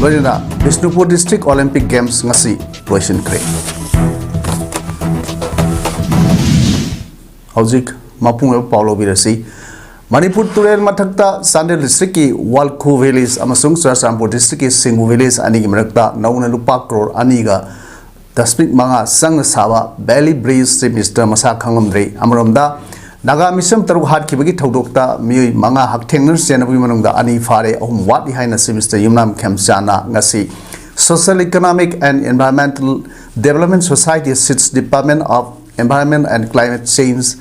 Loina Bishnupur District Olympic Games ngasi loisin kre. Hauzik mapung Paulo Birasi Manipur Turel Matakta Sandel District ki Walku Village amasung Surasampur District ki Singhu Village ani ki marakta nauna lupa crore aniga dasmik manga sang sawa Valley Bridge Mr. Masa Khangamdre Amromda Naga Misam Taru Hat Kibaki Todokta Mi Manga Haktengner Senabu Manunga Ani Fare Om Wat behind the Mr. Yumnam Kemsana Ngasi Social Economic and Environmental Development Society sits Department of Environment and Climate Change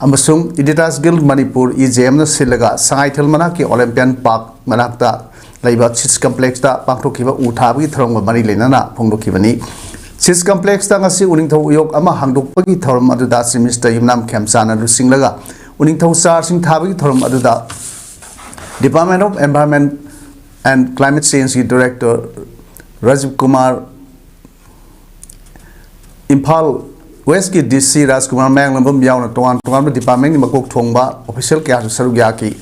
Amasung Editas Guild Manipur EJM Silaga Sangai Tilmana ki Olympian Park Manakta Laiba Chits Complex da Pangtokiva Utabi Throng Mani Lenana Pongdokivani Chits Complex da ngasi uning thau yok ama hangdokpagi thorum aduda Mr. Yumnam Kemsana Rusinglaga uning thau sar sing thabagi thorum aduda Department of Environment and Climate Change Director Rajiv Kumar Impal West ki DC Rajkumar Manglambam yauna toan department ni makok thongba official kya sarugya ki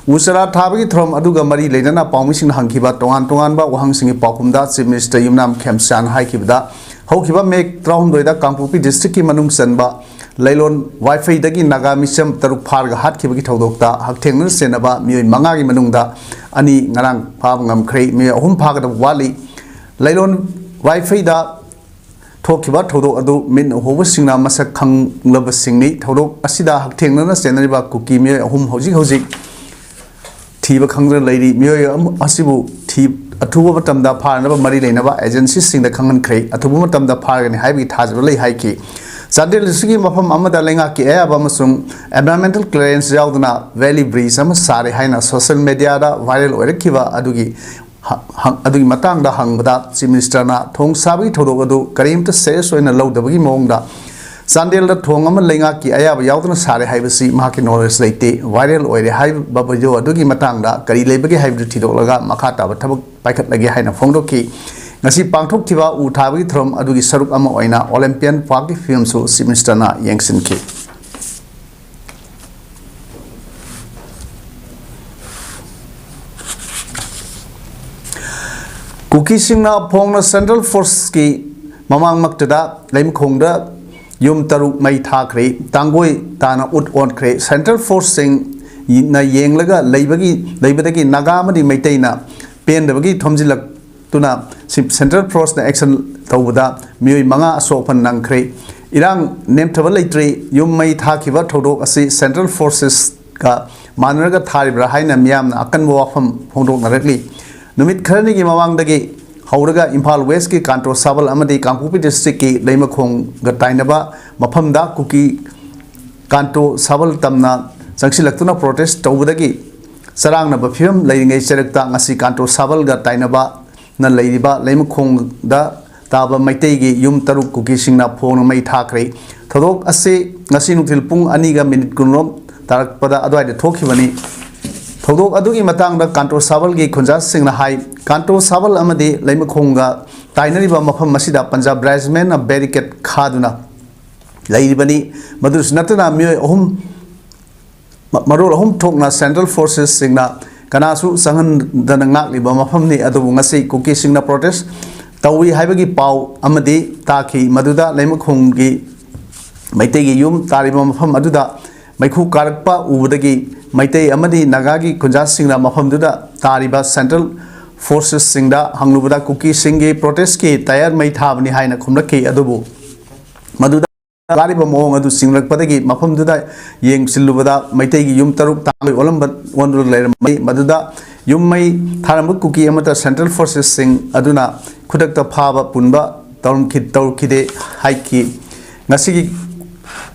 usara thabagi throm aduga mari leina pawmising hangkiba toan ba wahang singi pakumda Chief Minister Yumnam Kemsan haikibda haukiba mek traum doida Kangpopi district ki manung sanba lailon wifi dagi naga misam taruk pharga hat kibagi thodokta haktengner senaba mioi manga gi manungda ani ngarang phab ngam khrei me ahum phagada wali lailon wifi da Tokiba Todo Adu Min Hova Singna Masak Kang Lava Singni, Todo Asida Haktengna Senariba Kuki Me Hum Hoji Tiba Kangra Lady Mio Asibu Tib Atuba Tamda Parnava Marinava Agency Sing the Kangan Cray, Atuba Tamda Park and Highway Tazrali Haiki. Sadil Sigi Mapam Amada Lengaki Air Bamasung, Environmental Clearance Yaudana, Valley Breeze, Amasari Haina, social media, viral Orekiva Adugi. Adugi matang da hangbada Chief Minister na thong sabi thodogadu karim ta serious oina lodabagi mongda Sandel da thong ama lenga ki ayaba yaudna sare haibasi mahaki knowledge leite viral oire haiba bajo adugi matang da kari lebagi haibu thidolaga makha ta thabak paikhat lagi haina phongdoki ngasi pangthok thiba u thabagi throm adugi saruk ama oina Olympian Park film so Chief Minister na yengsin ki Kuki Singna Pongna Central Force ki Mamang Maktada Lem Kongda Yum Taru Mai Thakre Tangoi Tana Ut On Kre Central Force Sing Na Yenglaga Laibagi Nagamadi Maitaina Pen the Bagi Tomzilak Tuna Central Force na Action Tawada Mui Manga Sopan Nankre Irang Name Tavalatri Yum Mai Thakiva Todo Asi Central Forces Ka Manraga Tharibra Haina Miam Akan Wafam Hondo Naratli Numit Karani ki Mawangdagi Hauraga Impal West ki Kanto Sabal Amadi Kangpopi District ki Leimakong Gatainaba Mapamda Kuki Kanto Sabal Tamna Sangsilaktuna protest Tawudagi Sarang na Bafim Laying Selecta Ngasi Kanto Sabal Gatainaba Na Laydiba Leimakong da Taba Maitegi Yum Taru Kuki Singna Pong Mai Thakre Thodok Ase Ngasi Nutil Pung Aniga Minute Kunrom Tarak Pada Adwai de Tokivani Thodok adugi matang da Kanto Sabal gi khunja singna hai Kanto Sabal amadi Leimakhonga tainariba mafam masida Punjab Regiment a barricade khaduna lairibani madus natana mioi ahum marol ahum thokna Central Forces singna kanasu sangan dana ngakliba mafam ni adu ngasi kuki singna protest tawi haibagi pau amadi taki maduda Leimakhongi maitegi yum tariba mafam aduda maikhu karakpa ubudagi Maitei Amadi Nagagi Kunjas Singla Mafamduda Tariba Central Forces Singda Hanglubuda Kuki Singi protest ki Tayar Mai Thabani Haina Kumlaki Adubu Maduda Gariba Mong Adu Singlak Padagi Mafamduda Yeng Silubada Maitei Yum Taruk Tami Olambat Wondu Lair Maduda Yum Mai Tharamuk Kuki Amata Central Forces Sing Aduna Kudakta Pava Punba Tarum Kid Taurkide Haiki Nasigi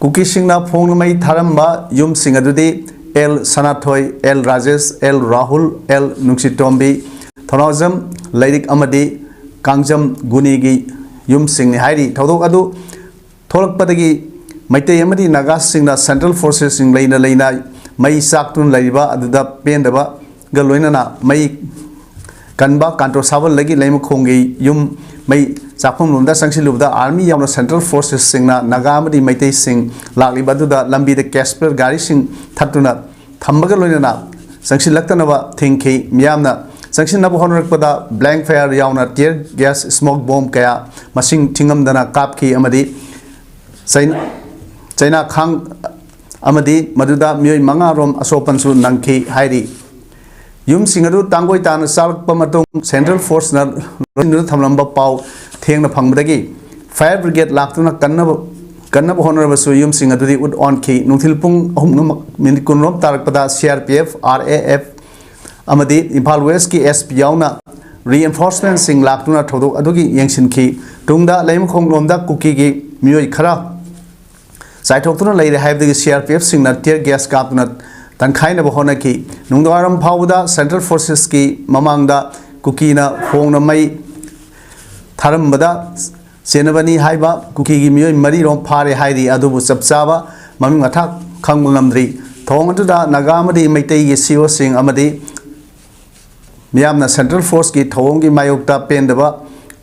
Kuki Singna Pong Mai Tharamba Yum Sing Adudi L Sanatoy, L Rajesh, L Rahul, L Nuksitombi, Thonazam, Laidik Amadi, Kangjam Gunigi, Yum Singh Hairi, Todo Adu, Tolak Padagi, Maite Amadi Nagas Sing the Central Forces in Laina Laina, Mai Saktun Laiba, Aduda Pendaba, Galoinana, Mai Kanba, Kanto Saval Lagi, Laimakongi, Yum, Mai Sapum Lunda Sanksiluda, Army of the Central Forces Singna, Nagamadi Maite Singh, Lali Baduda, Lambi the Casper, Gari Singh, Tatuna, Thambagaloina, Sanksilatanava, Thinki, Miamna, संक्षिप्त होनरकपदा blank fire यावना tear gas smoke bomb कया मसिंग थिंगमदना कापकी अमदी China खांग अमदी मदुदा मियोय मंगा रोम असोपनसु नंखी हाइरी यूम सिंगदु तांगोय तान सालकप मतुंग central force न थमलंबा पाव थेंगना फंगबदगी fire brigade लाक्तुना कन्नब होनरबसु यूम सिंगदुदी उड ऑन की नुथिल पुंग अहुम मिनिट कुनरोम तारकपदा सीआरपीएफ आरएएफ अमदी इम्फाल वेस्ट की एसपी यावना रीइंफोर्समेंट सिंग लाक्तुना थोदोक अदुगी यंगसिनखी तुंगदा लेमखोंग लोमदा कुकी की मियोय खरा साइथोक्तुना लेरे हाइबदगी सीआरपीएफ सिंगना टियर गैस कापना तनखाइनब होनकी नुंगदारम फावदा सेंट्रल फोर्सेस की ममांगदा कुकीना फोंगना मई थारमबदा सेनबनी हाइबा कुकी की मियोय मरी रोम फारे हाइरी अदुबु चपचाबा ममिंग अथा खंग ngamdri थोंग अदुदा नागामदी मैतई की सीओ सिंग अमदी मियामना सेंट्रल फोर्स की थोंग की मायोक्ता पेंदबा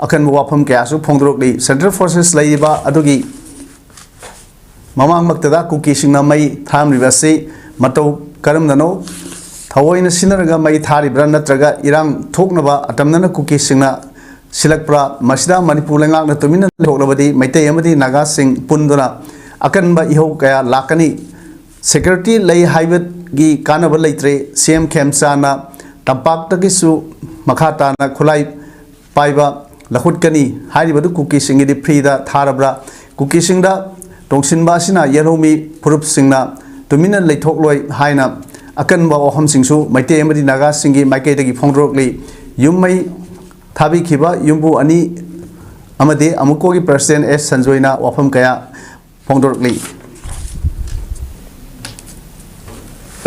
अखन वाफम कयासु फोंदरोकली सेंट्रल फोर्सेस लैबा अदुगी ममांग मक्तदा कुकी सिंगना मई थामरिबासी मतौ करमदनो थवोइन सिनरगा मई थारिब्रा नत्रगा इरांग थोकनबा अतमनना कुकी सिंगना सिलकप्रा मसिदा मणिपुर लेंगाकना तुमिना थोकलबदी मैतै अमदी नागा सिंग पुंदुना अकनबा इहो कया लाकनी सिक्योरिटी लई हाइबगी कानब लेत्रे सीएम खेमचाना तंपाक्तगिसु मखाताना खुलाई पाइबा लखुटकनी हाइबदु कुकी सिंगदी फ्रीदा थारब्रा कुकी सिंगदा टोंगसिनबा सिना येरोमी फुरुप सिंगना तुमिना लेथोकलोय हाइना अकनबा ओहम सिंगसु मैतै अमदी नागा सिंगी माइकेदगी फोंदरोकली युममै थाबी खिबा युम्बु अनि अमदे अमुको की प्रेसिडेंट एस संजोयना वाफम कया फोंदोरकली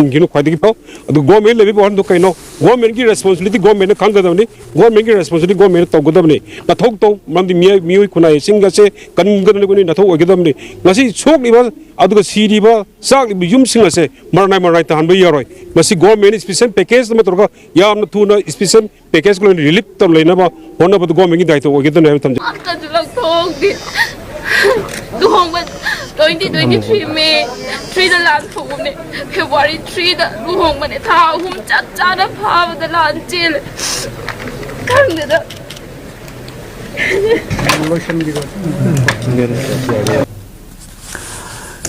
गिनो खादी पाओ अदु गवर्नमेंट लेबी बहन दु कइनो गवर्नमेंट की रिस्पांसिबिलिटी गवर्नमेंट खांगदबनी गवर्नमेंट की रिस्पांसिबिलिटी गवर्नमेंट तौगदबनी नथौक तौ ममदि मियोय खुनाय सिंग से कनगदनी गुनी नथौ ओगदबनी ngasi सोकलिबा अदुगा सीरिबा साक युम सिंग से मरनाय तहनबा यारोय मसी गवर्नमेंट स्पेशल पैकेज मतरगा याम थुना स्पेशल पैकेज को रिलीफ तम लेनबा होनबा गवर्नमेंट की दायित्व ओगदने तम 2023 May 3 the land for women February 3 the home when it home chana power the land jail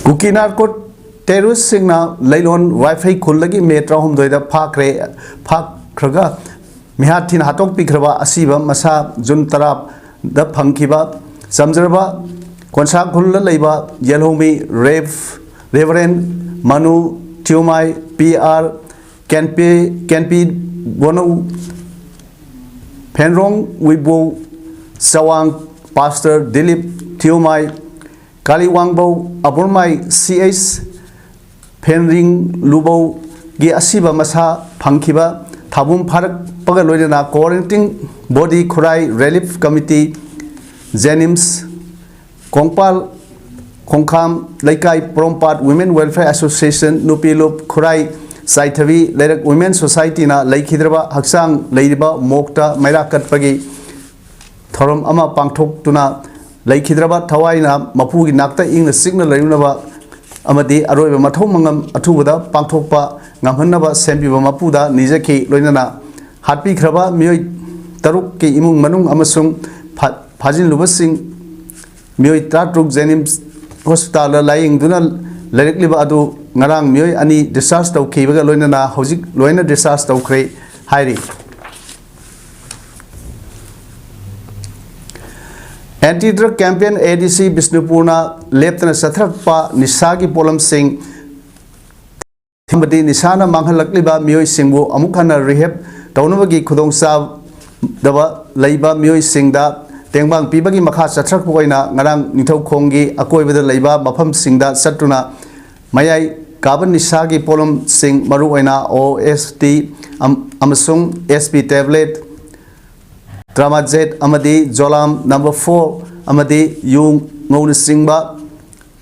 Kuki narco terrorist सिंगना लैलोन वाईफाई खुलगी मेट्रा हम दोइदा फाख्रगा मिहाथिन हाटोक पिखरबा असीबा मसा जुन तराब द फंखिबा समजरबा कोनसा खुल लेबा येलोमी रेवरेंड मनु ट्यूमाई पीआर कैनपी बोनो फेनरोंग विबो सवांग पास्टर दिलीप ट्यूमाई कालीवांगबो अबुरमाई सीएस फेनरिंग लुबो गी असीबा मसा फंखिबा थाबुम फारक पग लोइना quarantine body Khurai relief committee जेनिम्स कोंगपाल खोंखाम लैकाई प्रोमपाट वुमेन वेलफेयर एसोसिएशन नुपीलुप खुराई साइथवी लेरक वुमेन सोसाइटी ना लैखिद्रबा हक्सांग लैरिबा मोक्ता मैरा कटपगी थोरम अमा पांगथोक्तुना लैखिद्रबा थवाइना मपुगी नाक्ता इंग signal लैरुनबा अमदी अरोइबा मथौ मंगम अथुबदा पांगथोकपा ngamhanaba sembiba mapuda nijaki loinana hatpikraba mioi taruk ke imung manung amasung phajin lubasing mioi tatruk jenims hospital lying duna lerikliba adu ngarang mioi ani discharge tawkhibaga loinana hojik loina discharge tawkhre hairi anti-drug campaign ADC Bisnupurna leptana sathrakpa nisagi polam sing Timbadi nisana manghalakliba mioi singbu amukhana rehab taunabagi khudongsa daba leiba mioi singda tengbang pibagi makha sathrak poina ngarang nithau khonggi akoibada leiba mafam singda satruna mayai carbon nisagi polom sing maru oina OST amasung SP tablet Tramazet amadi jolam number 4 amadi yung ngol singba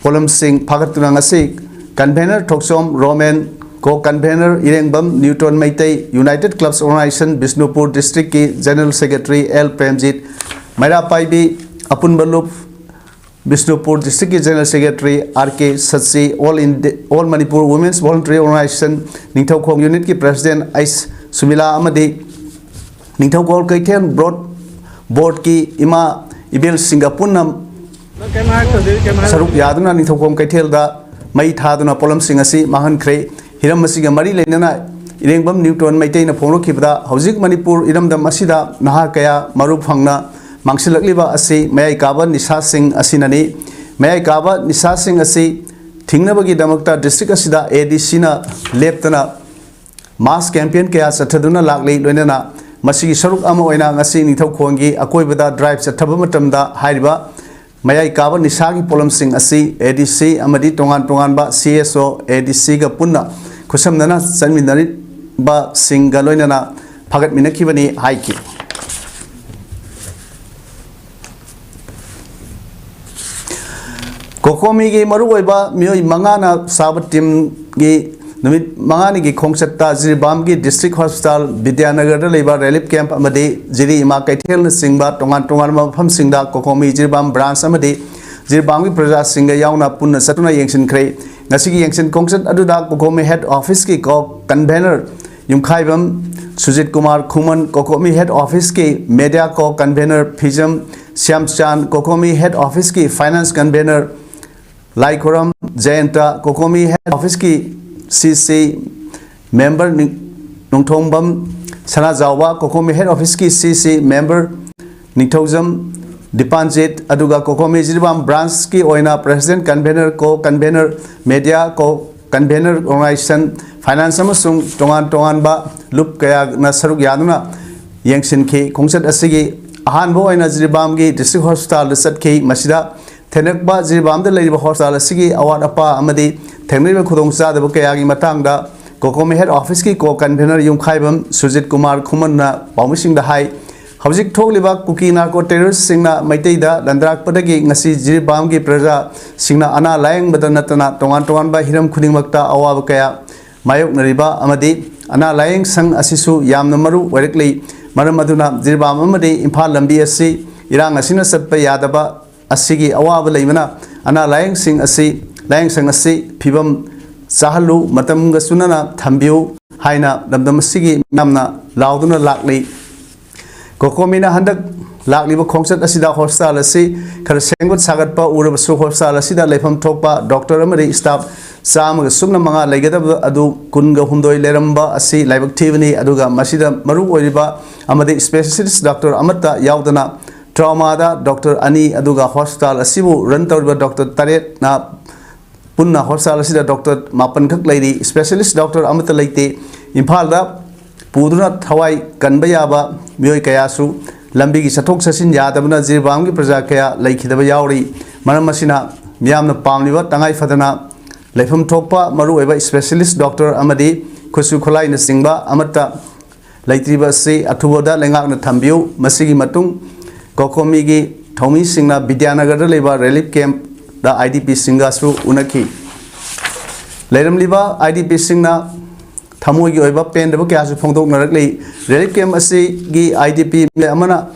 polom sing phagatuna ngasi Convener Thoksom Roman Co-Convener Irengbam Newton Maitei United Clubs Organization Bisnupur District की General Secretary L Premjit Maira Paibi Apun Balup Bisnupur District की General Secretary RK Satsi All Manipur Women's Voluntary Organization Ningthau Khong Unit की President Ais Sumila Amadi Ningthokol Kaitel board ki ima ibel Singapore Saruk Yaduna Ningthokol Kaitel da Mai Thaduna Polam Singasi Mahan Kre Hiram Masiga Mari Lenana Irengbam Newton Maitain Polo Kibda Hosik Manipur Iram da Masida Naha Kaya Marup Hangna Mangsilakliba Asi May Kaba Nisa Singh Asinani May Kaba Nisa Singh Asi Tingnabagi Damakta District Asida ADC na Leptana Mass campaign kaya Sataduna Lakli Lenana Masigi Saruk Ama Oina Ngasi Ningthokol Akoibada drive Sathaba Matamda Haiba Mayai Kaba Nisagi Polam Singh Asi ADC Amadi Tongan Tonganba CSO ADC ga Punna Kusamnana Sanminari ba Singh Galoinana Pagat Minakibani Haiki Kokomi gi Maruiba Mio Mangana Sabat Tim gi Numit Mangani gi Kongsetta Jiribam gi District Hospital Vidyanagar Labor Relief Camp Amadi Jiri Ima Kaitel Singba Tongan Tongan Pham Singda Kokomi Jiribam branch Amadi Jiribam gi Praja Singha Yauna Punna Satuna Yengsin Kre Nasigi Yengsin Kongset Aduda Kokomi head office ki ko convener Yumkhaibam Sujit Kumar Khuman Kokomi head office ki media ko convener Phijam Syamchan Kokomi head office ki finance convener Laikoram Jayanta Kokomi head office ki CC member Nongthongbam Sana Jawa Kokomi head office ki CC member Ningthojam Dipanjit Aduga Kokomi Jiribam branch ki oina president convener ko convener media ko convener organization finance amasung tongan tongan ba lup kaya na saruk yaduna yengsin ki Kongsat asigi ahanbo oina Jiribam gi district hospital sat ki masida Tenekba Jiribam de Lady Hospital Sigi Awad Apa Amadi Tenriba Kudongsa the Bukayagi Matanga Kokomi head office ki ko convener Yumkhaibam Sujit Kumar Kumana Paumising the High Howsik Toliba Kuki Narco terrorist Singna Maitida Landrak Padagi Nasi Jiribam gi Praja Singna Ana Lang Badanatana Tongan Tongan by Hiram Kudimakta Awabakaya Mayok Nariba Amadi Ana Lang Sang Asisu Yam Namaru Werekli Maramaduna Jiribam Amadi Impal Lambi Asi Irang Asina Satpa Yadaba Asigi awaba leimana ana layang sing asi phibam sahalu matam ga sunana thambiu haina damdam asigi namna lauduna lakli Kokomina handak lakli ba khongsat asida hospital asi khar sengot sagat pa urab su hospital asida leifam thokpa doctor amari staff sam ga sumna manga legadab adu kun ga hundoi leramba asi laibak thivani aduga masida maru oiriba amadi specialist doctor amata yaudana Trauma da Dr. Ani Aduga Hospital Asibu run tawriba Dr. Taret na punna hospital asida Dr. Mapan khak lady specialist doctor amata leite Imphal da puduna thawai kanba yaba mioi kayasu lambi gi sathok sasin yadabna Jiribam gi praja kaya laikhidaba yauri maram masina miyamna pamliba tangai fadana leifam thokpa maru oiba specialist doctor amadi khusu kholai na singba amata laitriba se athuboda lengak na thambiu masigi matung Kokomi gi Thomi Singna Vidyanagar Leba Relief Camp da IDP Singasu Unaki Lerem Liba IDP Singna Thamoi gi oiba pen da kya su phongdok narakli Relief Camp asi gi IDP amana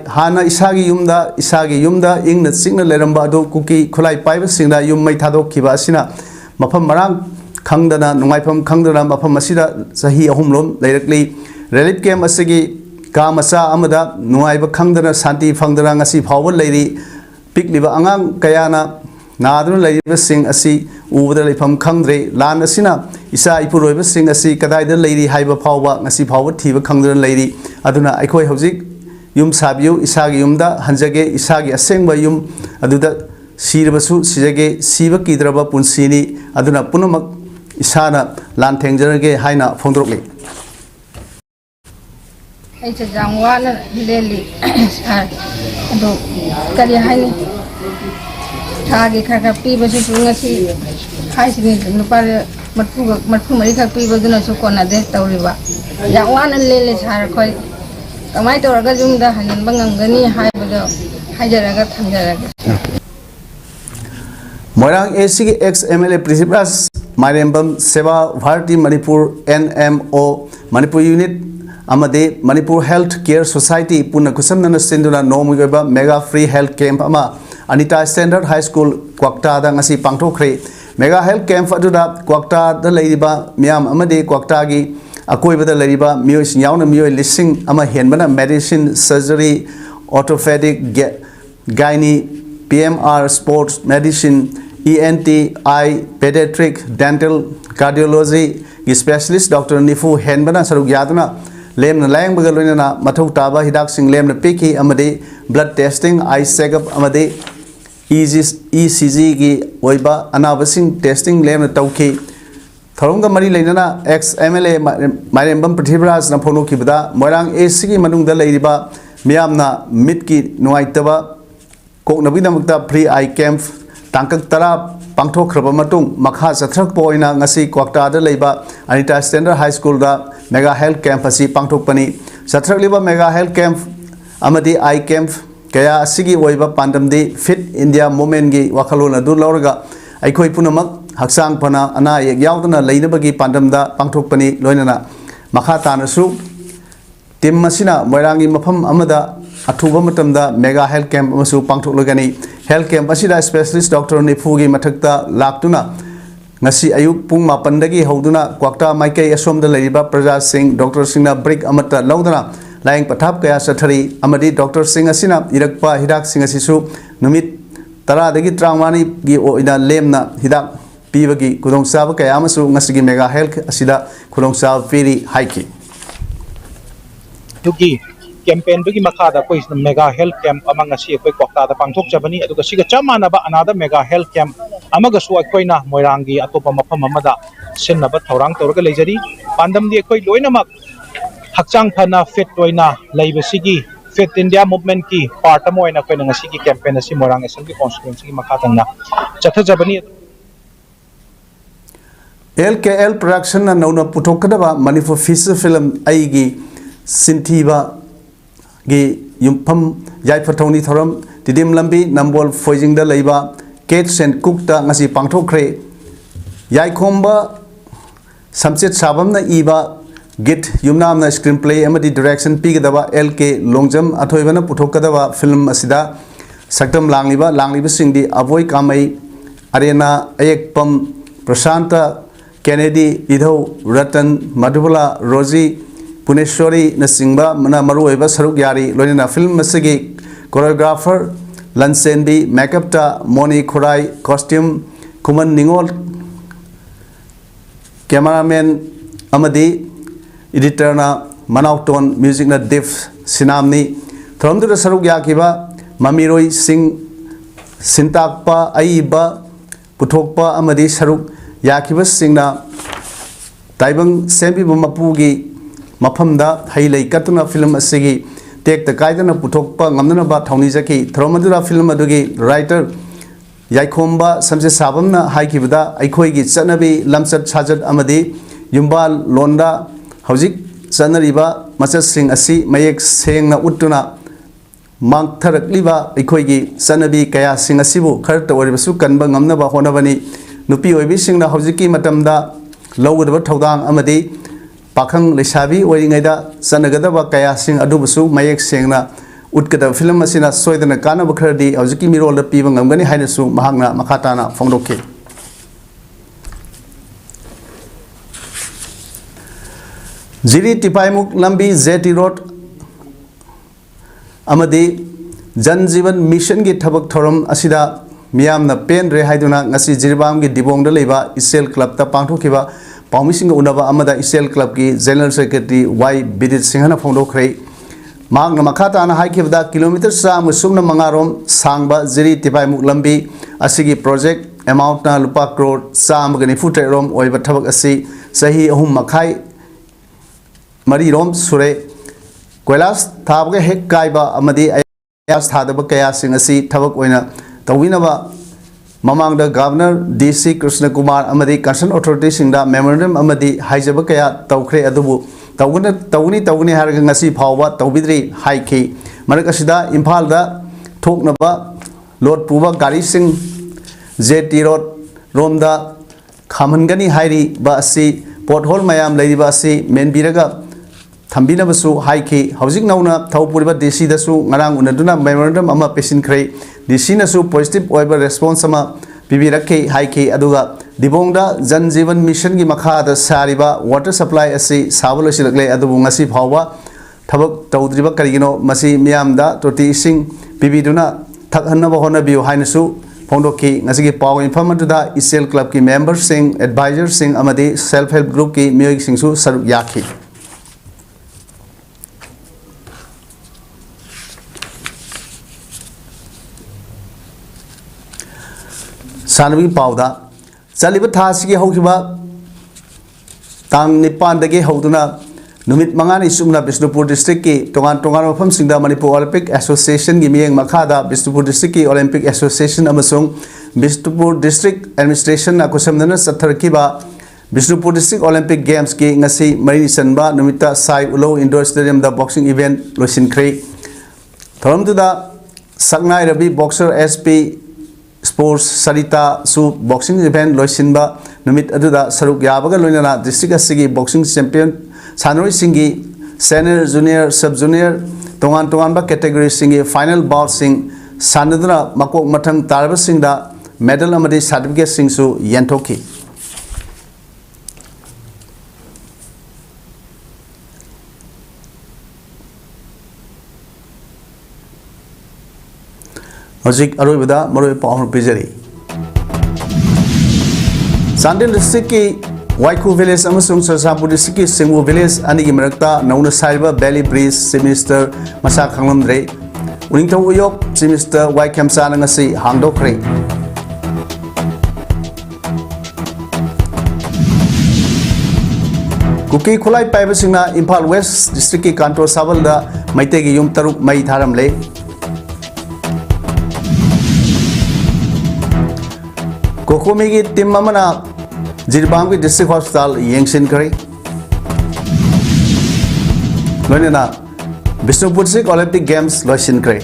hana isagi yumda ingna singna leramba do kuki khulai paiba singna yum mai thadok khiba asina mafam marang khangdana nungaifam khangdana mafam asida sahi ahumlom leirakli Relief Camp asigi Kamasa Amada Nuaiba Kangdana Santi Fangdana Asi Power Lady Pikliba Angang Kayana Nadun Lady Sing Asi Uda Lipam Kangdre Lan Asina Isa Ipuroba Sing Asi Kadai the Lady Haiba Power Nasi Power Tiva Kangdana Lady Aduna Aikoi Hosik Yum Sabiu Isagi Yumda Hanjage Isagi Asengba Yum Aduda Sirabasu Sijage Siva Kidraba Punsini Aduna Punamak Isana Lan Tengjarage Haina Fondrokli Ay sa jangwa na leli ado kali hani thagi khaka pi ba su ngasi hai sini nupa matpu mari khak pi ba duna su kona de tawriba jangwa na leli sar khoi kamai tawraga jumda hanin bangangani hai ba do hajaraga thamjaraga Moirang ACG ex MLA Principals Marembam Seva Bharati Manipur NMO Manipur Unit Amade Manipur Health Care Society Puna Kusamna Sinduna Nomuga Mega Free Health Camp Ama Anita Standard High School Kwakta da ngasi pangthokre Mega Health Camp aduda Kwakta da leiba miyam amade Kwakta gi अकोइबदा लरिबा मियोइ सिंग यावना मियोइ लिसिंग अमा हेनबना medicine surgery orthopaedic gynae PMR sports medicine ENT eye paediatric dental cardiology की स्पेशलिस्ट डॉक्टर निफु हेनबना सरुक यादना लेमना लायंग लोइना मथौ ताबा हिदाक सिंग लेमना पिकी अमदे ब्लड टेस्टिंग आई चेकअप अमदे ECG की ओइबा अनाबसिंग टेस्टिंग लेमना तौखी थरोंग मरी लेना एक्स MLA माइरेंबम पृथ्वीराज ना फोनोखिबदा मोरांग AC की मनुंगदा लेरिबा मियामना मिट की नुआइतबा कोकनबिदमक्ता फ्री आई कैंप तांकक तरा पांथोखरबा मतुंग मखा चथरक पोइना ngasi क्वाक्टादा लेबा अनिता स्टैंडर्ड हाई स्कूल दा मेगा हेल्थ कैंप असि पांथोकपनी चथरक लेबा मेगा हेल्थ कैंप अमदी आई कैंप कया असिगी ओइबा पांडमदी फिट इंडिया मूवमेंट की वाखलोन अदु लौरगा अखोई पुनमक हक्सांग फना अना एक यावदना लेनबगी पांडमदा पांथोकपनी लोइनना मखा तानसु टीम मसिना मोइरांगी मफम अमदा अथुबा मतमदा मेगा हेल्थ कैंप अमसु पांथोकलगनी हेल्थ कैंप असिदा स्पेशलिस्ट डॉक्टर निफुगी मथक्ता लाक्तुना ngasi ayuk pung 8 dagi hoduna kwakta maikai asomda leriba praja sing doctor singna break amata laudana laing pathap kaya sathari amadi doctor sing asina irakpa hidak sing asisu numit tara dagi trangmani gi oina lemna hidak pibagi kudong sab kaya amasu ngasigi mega health asida kudong sab piri haiki dugi campaign bagi makada koi mega health camp amang asi koi kwakta da pangthok jabani aduga siga chamana ba another mega health camp amaga su koina moirangi atopa mafam amada sinna ba thorang torga lejari pandam di koi loina mak hakchang phana fit loina leibasigi fit india movement ki part amoina koi ngasi ki campaign asi moirang assembly constituency ki makata na chatha jabani LKL production na nauna puthokadaba manipur feature film aigi sintiba gi yumpam yaiphathoni thoram tidim lambi nambol foijing da leiba Kate and Cook ta ngasi pangthokre yaikhomba samchet sabam na iba git yumnam na screenplay amadi direction pigadaba LK longjam athoibana puthokadaba film asida saktam langliba singdi avoi kamai arena ayekpam prashanta Kennedy idho ratan madhubala roji puneshwari na singba mana maru oiba saruk yari loina film masigi choreographer Lansenbi makeup ta Moni Khurai costume Kuman Ningol cameraman amadi editor na Manauton music na Dev Sinamni thromdu saruk yakiba Mamiroi Singh Sintakpa Aiba Puthokpa amadi saruk yakiba singna Taibang Sembi Mapugi Maphamda Hailai Katuna film asigi tek ta kaidana puthokpa ngamna ba thawni jaki thromadura film adugi writer yaikhomba samse sabamna haikibada aikhoi gi chanabi lamsat sajat amadi yumba londa hojik chanariba machas sing asi mayek sengna uttuna mangtharakliba aikhoi gi chanabi kaya sing asibu kharta waribasu kanba ngamna ba honabani nupi oibi singna hojiki matamda lawgadaba thodang amadi पाखंग लेसाबी ओरिंगैदा सनगदबा कया सिंग अदुबसु मयेक सेंगना उटकदा film असिना सोयदना काना बखरदी हौजिकी मिरोल the पीबा ngamgani hainasu mahakna makhatana phongdokhe Jiri Tipaimuk lambi ZT road amadi jan jivan mission gi thabak thoram asida miyamna pen re haiduna ngasi jirbam gi dibong da leiba isel club ta pangthokhiba Paumising unaba amada Isel Club ki General Secretary Y Bidit Singhana phongdokhrei magna makhata na haikibda kilometer sa musumna mangarom sangba Jiri Tipaimuk lambi asigi project amount na lupa crore sa magani futai rom oiba thabak asi sahi ahum makhai mari rom sure koilas thabga hek kaiba amadi ayas thadaba kaya sing asi thabak oina tawinaba Mamang the Governor DC Krishna Kumar amadi concerned authority singda memorandum amadi haijaba kaya tawkhre adubu tawni harga ngasi phawba tawbidri haiki marakasida Imphal da thoknaba Lord Puba gari sing ZT road romda khamangani hairi ba asi pothole mayam leiba asi menbiraga thambina basu haiki housing nauna thawpuriba DC da su ngarang unaduna memorandum ama pesin khrei DC na su positive oiba response ama pibirakhe haiki aduga दिबोंगदा जन जीवन mission की मखादा सारिबा water supply असी साबल सिलकले अदुबु ngasi phawba thabak tawdriba karigino masi miyamda toti ising pibiduna thakhanna hona biu hainasu phongdoki ngasi ki paw infam da isel club ki members sing advisors sing amadi self help group ki miyoi singsu saruk yakhi sanwi pawda chaliba thasi ki hokiba tang nipan dagi hoduna numit mangani sumna Bishnupur district ki tongan mafam singda Manipur Olympic Association gi miyeng makhada Bishnupur district ki Olympic Association amasung Bishnupur district administration na kusamdana satharkiba Bishnupur district Olympic Games ki ngasi mari sanba numita sai ulo indoor stadium da boxing event losin khre thoram tu da saknai rabi boxer SP Sports Sarita su boxing event loisinba numit aduda saruk yabaga loinana district asigi boxing champion sanoi singi senior junior sub junior tongan ba category singi final bout sing sanaduna makok mathang tarba singda medal amadi certificate sing su yenthoki Hojik aroibada maroi pawhor pijari Sandil district ki Waiku village amasung Sarsapur district ki Singwu village ani gi marakta nauna saiba Valley Bridge Chief Minister masa khanglamdre uningthau uyok Chief Minister Waikhamsa ngasi hangdokre Kuki khulai paiba singna Imphal West district ki Kantor Sabal da maite gi yum taruk mai tharam le Kokomi ki team amana Jirbang ki district hospital yengsin kare loinena Bishnupur district Olympic Games loisin kare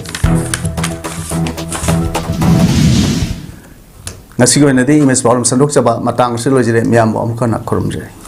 ngasi ko nadi image problem sandok chaba matang se lojire miyam am khana khurumjare